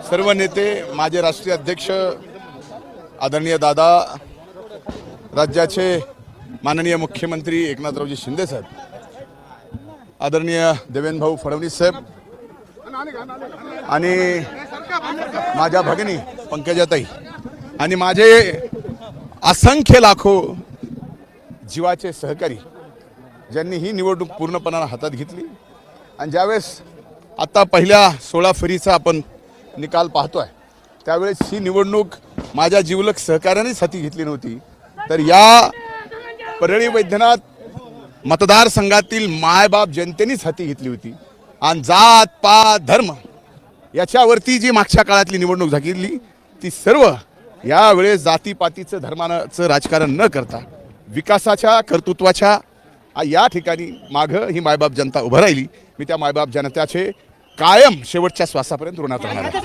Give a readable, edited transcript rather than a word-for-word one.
सर्व नेते, माझे राष्ट्रीय अध्यक्ष आदरणीय दादा, राज्याचे माननीय मुख्यमंत्री एकनाथरावजी शिंदे साहेब, आदरणीय देवेंद्र भाऊ फडणवीस साहेब आणि माझ्या भगिनी पंकजाताई आणि माझे असंख्य लाखो जीवाचे सहकारी ज्यांनी ही निवडणूक पूर्णपणाने हातात घेतली। आणि ज्यावेळेस आता पहिल्या 16 फेरीचा आपण निकाल पाहतोय त्यावेळेस ही निवडणूक माझ्या जिवलग सहकार्यानेच हाती घेतली नव्हती, तर या परळी वैद्यनाथ मतदारसंघातील मायबाप जनतेनेच हाती घेतली होती। आणि जात पात धर्म याच्यावरती जी मागच्या काळातली निवडणूक झाली ती सर्व यावेळेस जातीपातीचं धर्माचं राजकारण न करता विकासाच्या कर्तृत्वाच्या या ठिकाणी मागं ही मायबाप जनता उभं राहिली। मी त्या मायबाप जनतेचे कायम शेवटच्या श्वासापर्यंत ऋणात राहणार आहे।